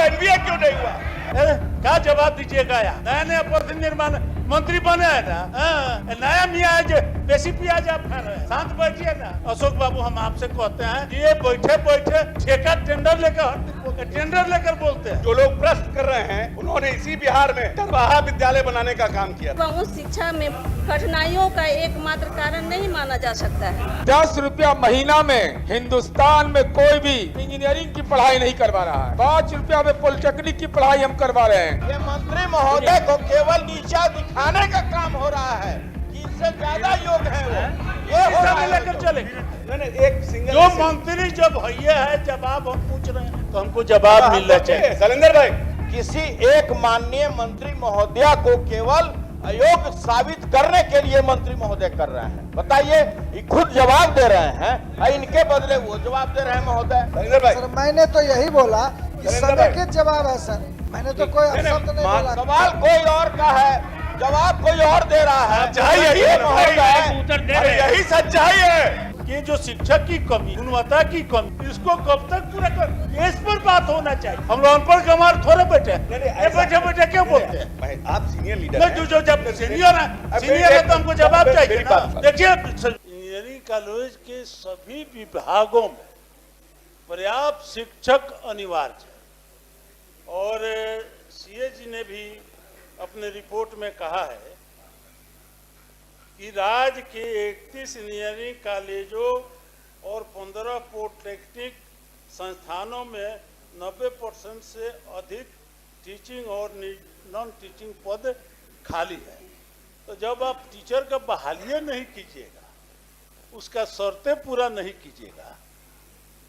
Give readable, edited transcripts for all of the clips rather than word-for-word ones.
NBA क्यों नहीं हुआ? क्या जवाब दीजिएगा? यार नया नया पद निर्माण मंत्री बने है ना, नया मियाँ है जो बेसी प्याज आप खा रहे हैं। शांत बैठिए ना। अशोक बाबू, हम आपसे कहते हैं कि ये बैठे बैठे ठेका टेंडर लेकर बोलते हैं। जो लोग प्रश्न कर रहे हैं उन्होंने इसी बिहार में चरवाहा विद्यालय बनाने का काम किया। उच्च शिक्षा में कठिनाइयों का एकमात्र कारण नहीं माना जा सकता है। 10 रुपया महीना में हिंदुस्तान में कोई भी इंजीनियरिंग की पढ़ाई नहीं करवा रहा है। 5 रुपया में पॉलिटेक्निक की पढ़ाई हम करवा रहे हैं। ये मंत्री महोदय को केवल नीचा दिखाने का काम हो रहा है कि इससे ज्यादा योग है वो। ये हो रहा है लेकर चलेंगे। एक सिंगल जो मंत्री जब है जवाब हम पूछ रहे हैं तो हमको जवाब मिलना चाहिए। शैलेंद्र भाई, किसी एक माननीय मंत्री महोदय को केवल अयोग्य साबित करने के लिए मंत्री महोदय कर रहे हैं। बताइए, ये खुद जवाब दे रहे हैं और इनके बदले वो जवाब दे रहे हैं महोदय। शैलेंद्र भाई, सर मैंने तो यही बोला कि समेकित जवाब है सर, मैंने तो कोई शब्द नहीं बोला। सवाल कोई और का है, जवाब कोई और दे रहा है। सच्चाई यही है महोदय, अरे यही सच्चाई है कि जो शिक्षक की कमी, गुणवत्ता की कमी, इसको कब तक पूरा कर, इस पर बात होना चाहिए। हम लोग अनपढ़ कमार थोड़े बैठे बैठे क्यों बोलते हैं? भाई, आप सीनियर लीडर नहीं, जो जब सीनियर है तो हमको जवाब चाहिए ना। देखिए, इंजीनियरिंग कॉलेज के सभी विभागों में पर्याप्त शिक्षक अनिवार्य है और सीए जी ने भी अपने रिपोर्ट में कहा है कि राज्य के 31 इंजीनियरिंग कॉलेजों और 15 पॉलिटेक्निक संस्थानों में 90% से अधिक टीचिंग और नॉन टीचिंग पद खाली है। तो जब आप टीचर का बहालियाँ नहीं कीजिएगा, उसका शर्तें पूरा नहीं कीजिएगा,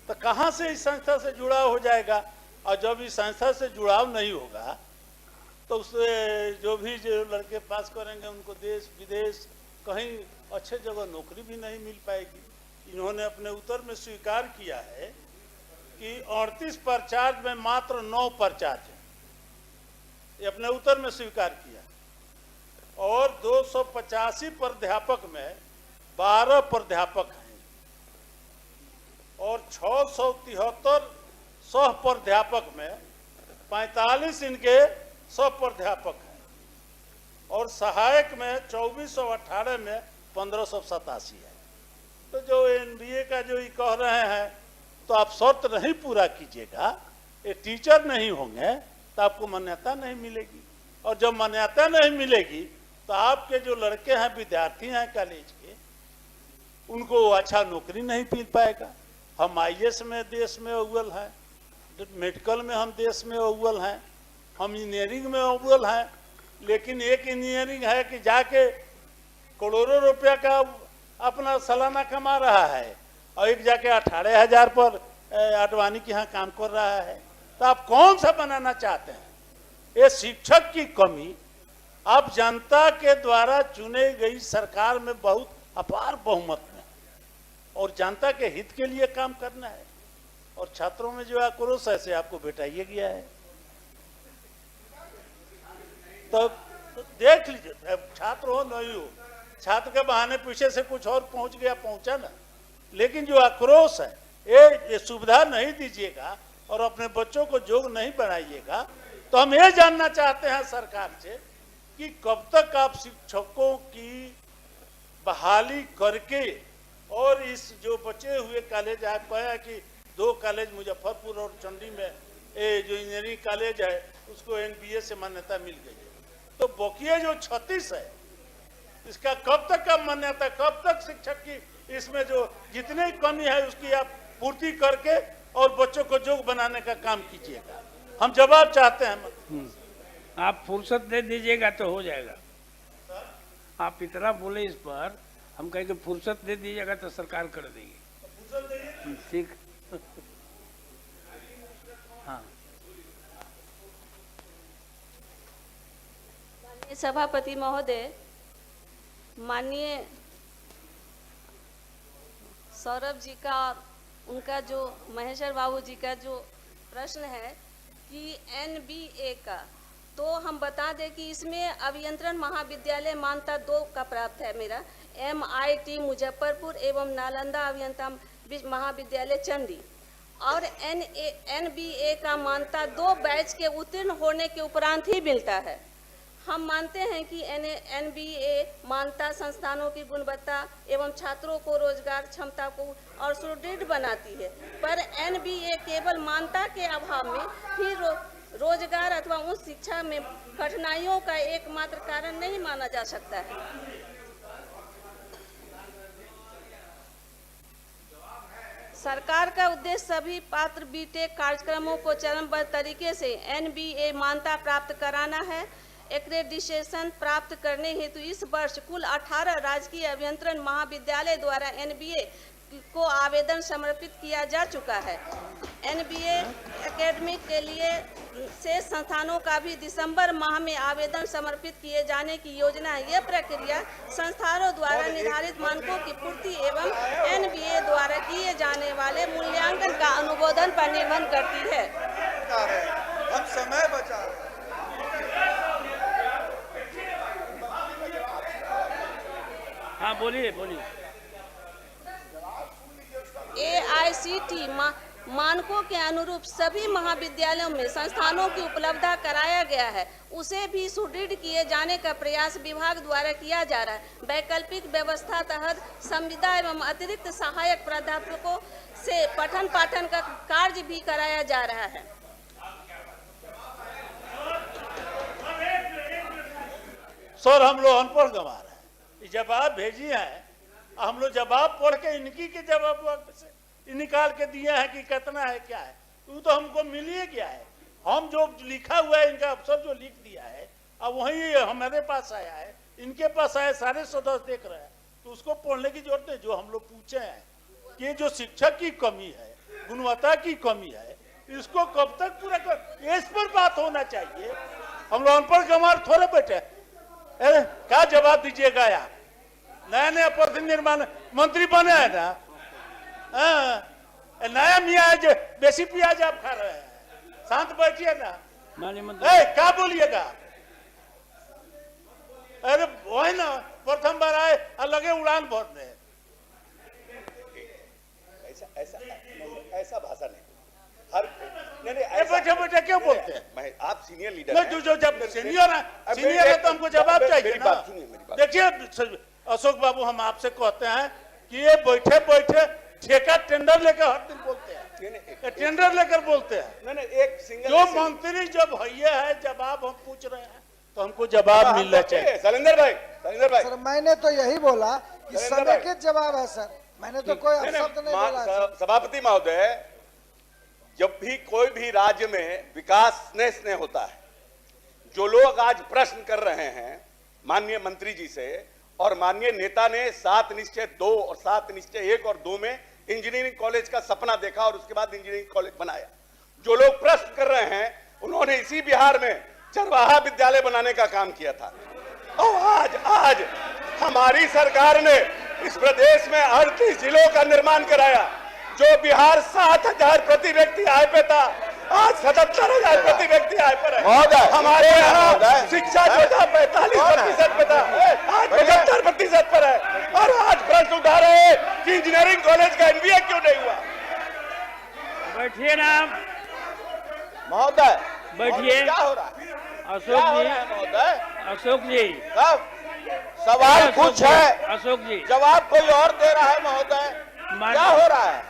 तो कहाँ से इस संस्था से जुड़ाव हो जाएगा? और जब इस संस्था से जुड़ाव नहीं होगा तो उससे जो लड़के पास करेंगे उनको देश विदेश कहीं अच्छे जगह नौकरी भी नहीं मिल पाएगी। इन्होंने अपने उत्तर में स्वीकार किया है कि 38 प्राचार्य में मात्र 9 प्राचार्य हैं, ये अपने उत्तर में स्वीकार किया। और 285 प्राध्यापक में 12 प्राध्यापक हैं और 673 सह प्राध्यापक में 45 इनके सह प्राध्यापक हैं और सहायक में 2418 में 1587 है। तो जो एनबीए का जो ये कह रहे हैं, तो आप शर्त नहीं पूरा कीजिएगा, ये टीचर नहीं होंगे तो आपको मान्यता नहीं मिलेगी। और जब मान्यता नहीं मिलेगी तो आपके जो लड़के हैं, विद्यार्थी हैं कॉलेज के, उनको अच्छा नौकरी नहीं मिल पाएगा। हम आईएएस में देश में अव्वल हैं, मेडिकल में हम देश में अव्वल हैं, हम इंजीनियरिंग में अव्वल हैं, लेकिन एक इंजीनियरिंग है कि जाके करोड़ों रुपया का अपना सालाना कमा रहा है और एक जाके 18,000 पर आडवाणी के यहाँ काम कर रहा है। तो आप कौन सा बनाना चाहते हैं? ये शिक्षक की कमी आप जनता के द्वारा चुने गई सरकार में बहुत अपार बहुमत में और जनता के हित के लिए काम करना है। और छात्रों में जो आक्रोश है से आपको भेटाइए गया है। तो देख लीजिए, छात्र हो नहीं हो, छात्र के बहाने पीछे से कुछ और पहुंच गया, पहुंचा ना, लेकिन जो आक्रोश है ये सुविधा नहीं दीजिएगा और अपने बच्चों को योग्य नहीं बनाइएगा। तो हम ये जानना चाहते हैं सरकार से कि कब तक आप शिक्षकों की बहाली करके और इस जो बचे हुए कॉलेज, आप कहा कि 2 कॉलेज मुजफ्फरपुर और चंडी में ये जो इंजीनियरिंग कॉलेज है उसको एनबीए से मान्यता मिल गई है, तो बकिया जो 36 है इसका कब तक का मान्यता, कब तक शिक्षक की इसमें जो जितनी कमी है उसकी आप पूर्ति करके और बच्चों को योग्य बनाने का काम कीजिएगा। हम जवाब चाहते हैं। आप फुर्सत दे दीजिएगा तो हो जाएगा। आप इतना बोले इस पर, हम कहेंगे फुर्सत दे दीजिएगा तो सरकार कर देगी। ठीक। हाँ, माननीय सभापति महोदय, माननीय सौरभ जी का और उनका जो महेश्वर बाबू जी का जो प्रश्न है कि एनबीए का, तो हम बता दें कि इसमें अभियंत्रण महाविद्यालय मान्यता 2 का प्राप्त है मेरा, MIT मुजफ्फरपुर एवं नालंदा अभियंता महाविद्यालय चंडी। और NBA का मान्यता 2 बैच के उत्तीर्ण होने के उपरांत ही मिलता है। हम मानते हैं कि NBA मान्यता संस्थानों की गुणवत्ता एवं छात्रों को रोजगार क्षमता को और सुदृढ़ बनाती है, पर NBA केवल मान्यता के अभाव में ही रोजगार अथवा उच्च शिक्षा में कठिनाइयों का एकमात्र कारण नहीं माना जा सकता है। सरकार का उद्देश्य सभी पात्र बीटेक कार्यक्रमों को चरणबद्ध तरीके से NBA मान्यता प्राप्त कराना है। एक्रेडिटेशन प्राप्त करने हेतु इस वर्ष कुल 18 राजकीय अभियंत्रण महाविद्यालय द्वारा NBA को आवेदन समर्पित किया जा चुका है। NBA एकेडमिक के लिए शेष संस्थानों का भी दिसंबर माह में आवेदन समर्पित किए जाने की योजना है। यह प्रक्रिया संस्थानों द्वारा निर्धारित मानकों की पूर्ति एवं NBA द्वारा किए जाने वाले मूल्यांकन का अनुमोदन पर निर्भर करती है। हम समय बचा रहे हैं। हाँ बोलिए बोलिए। AICTE मानकों के अनुरूप सभी महाविद्यालयों में संस्थानों की उपलब्धता कराया गया है, उसे भी सुदृढ़ किए जाने का प्रयास विभाग द्वारा किया जा रहा है। वैकल्पिक व्यवस्था तहत संविदा एवं अतिरिक्त सहायक प्राध्यापकों से पठन पाठन का कार्य भी कराया जा रहा है। सर हम लोग अनपढ़ गंवार हैं, ये जवाब भेजी है, हम लोग जवाब पढ़ के इनकी के जवाब से निकाल के दिए हैं कि कितना है क्या है, वो तो हमको मिल ही गया है। हम जो लिखा हुआ है इनका अफसर जो लिख दिया है, अब वही हमारे पास आया है, इनके पास आया, सारे सदस्य देख रहे हैं, तो उसको पढ़ने की जरूरत नहीं। जो हम लोग पूछे हैं कि जो शिक्षक की कमी है, गुणवत्ता की कमी है, इसको कब तक पूरा कर, इस पर बात होना चाहिए। हम लोग अनपढ़ गंवार थोड़े बैठे, अरे क्या जवाब दीजिएगा यार। नया नया पद निर्माण मंत्री बने हैं ना, नया मियाँ है जो बेसी प्याज आप खा रहे हैं, शांत बैठिए ना। क्या बोलिएगा, अरे वही ना प्रथम बार आए और लगे उड़ान भरने। ऐसा भाषा नहीं, हर बैठे बैठे क्यों बोलते हैं? आप सीनियर लीडर हैं। जो जब सीनियर है तो हमको जवाब चाहिए ना। देखिए अशोक बाबू, हम आपसे कहते हैं कि ये बैठे बैठे ठेका टेंडर लेकर हर दिन बोलते हैं, टेंडर लेकर बोलते हैं। नहीं एक सिंगल जो मंत्री जब भैया है, जवाब हम पूछ रहे हैं तो हमको जवाब मिलना चाहिए। शैलेंद्र भाई सर मैंने तो यही बोला कि समेकित जवाब है सर, मैंने तो कोई शब्द नहीं बोला। सभापति महोदय, जब भी कोई भी राज्य में विकास स्नेह होता है, जो लोग आज प्रश्न कर रहे हैं माननीय मंत्री जी से, और माननीय नेता ने 7 निश्चय 2 और 7 निश्चय 1 और 2 में इंजीनियरिंग कॉलेज का सपना देखा और उसके बाद इंजीनियरिंग कॉलेज बनाया। जो लोग प्रश्न कर रहे हैं, उन्होंने इसी बिहार में चरवाहा विद्यालय बनाने का काम किया था। और आज हमारी सरकार ने इस प्रदेश में 38 जिलों का निर्माण कराया। जो बिहार 7,000 प्रति व्यक्ति आय पे था, आज 77,000 प्रति व्यक्ति आय पर है। हमारे यहाँ शिक्षा जो था 45% पे था, आज 75% पर है। और आज प्रश्न उठा रहे हैं कि इंजीनियरिंग कॉलेज का MBA क्यों नहीं हुआ। बैठिए ना महोदय, बैठिए। क्या हो रहा है? अशोक जी, महोदय अशोक जी, सवाल कुछ है, अशोक जी, जवाब कोई और दे रहा है। महोदय क्या हो रहा है?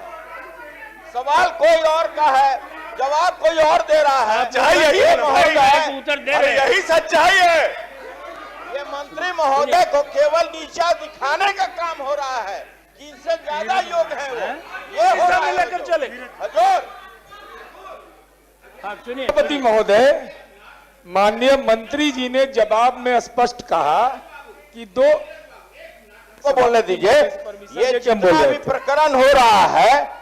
सवाल कोई और का है, जवाब कोई और दे रहा है। सच्चाई यही है महोदय, उत्तर दे रहे हैं। यही सच्चाई है। ये मंत्री महोदय को केवल नीचा दिखाने का काम हो रहा है कि इनसे ज्यादा योग है वो। ये हो रहा है लेकर चले हजूर। हाँ सुनिए। सभापति महोदय, माननीय मंत्री जी ने जवाब में स्पष्ट कहा कि 2 को बोलने दीजिए। ये जितना भी प्रकरण हो रहा है,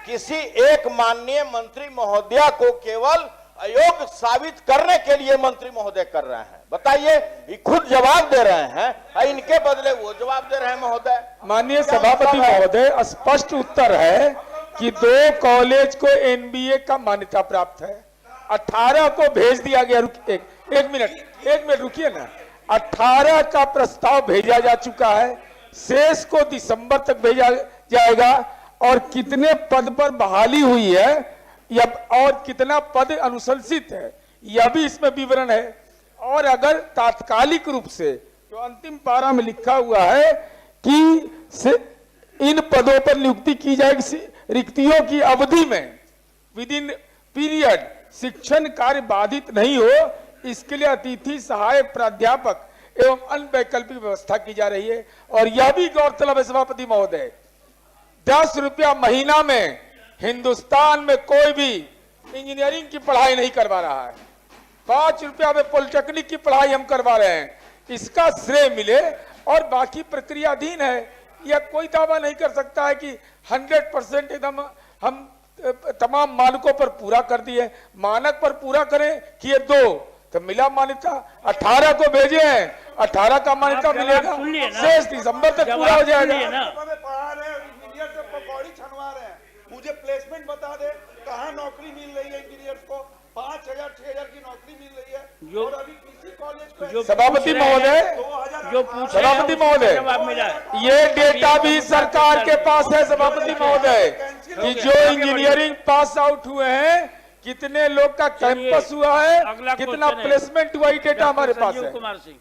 किसी एक माननीय मंत्री महोदया को केवल अयोग्य साबित करने के लिए मंत्री महोदय कर रहे हैं। बताइए, ये खुद जवाब दे रहे हैं, इनके बदले वो जवाब दे रहे हैं। महोदय, माननीय सभापति महोदय, स्पष्ट उत्तर है कि 2 कॉलेज को NBA का मान्यता प्राप्त है, 18 को भेज दिया गया। एक मिनट रुकिए ना। 18 का प्रस्ताव भेजा जा चुका है, शेष को दिसंबर तक भेजा जाएगा और कितने पद पर बहाली हुई है या और कितना पद अनुशंसित है, यह भी इसमें विवरण है। और अगर तात्कालिक रूप से जो अंतिम पारा में लिखा हुआ है कि इन पदों पर नियुक्ति की जाएगी, रिक्तियों की अवधि में विद इन पीरियड शिक्षण कार्य बाधित नहीं हो, इसके लिए अतिथि सहायक प्राध्यापक एवं अन्य वैकल्पिक व्यवस्था की जा रही है। और यह भी गौरतलब है सभापति महोदय, 10 रुपया महीना में हिंदुस्तान में कोई भी इंजीनियरिंग की पढ़ाई नहीं करवा रहा है। 5 रुपया में पॉलिटेक्निक की पढ़ाई हम करवा रहे हैं, इसका श्रेय मिले। और बाकी प्रक्रियाधीन है, यह कोई दावा नहीं कर सकता है कि 100% एकदम हम तमाम मानकों पर पूरा कर दिए। मानक पर पूरा करें कि ये 2 तो मिला मान्यता, 18 को भेजे हैं, 18 का मान्यता मिलेगा, शेष दिसंबर तक पूरा हो जाएगा। पढ़ा रहे हैं, इंजीनियर से पकौड़ी छनवा रहे हैं। मुझे प्लेसमेंट बता दे, कहाँ नौकरी मिल रही है इंजीनियर्स को? 5,000 6,000 की नौकरी मिल रही है। और अभी किसी कॉलेज को सभापति महोदय, जो पूछ सभापति महोदय, जवाब मिला। ये डेटा भी सरकार के पास है सभापति महोदय कि जो इंजीनियरिंग पास आउट हुए हैं कितने लोग का कैंपस हुआ है, अगला कितना क्वेश्चन है। प्लेसमेंट हुआ, ये डेटा हमारे पास संजीव है। कुमार सिंह।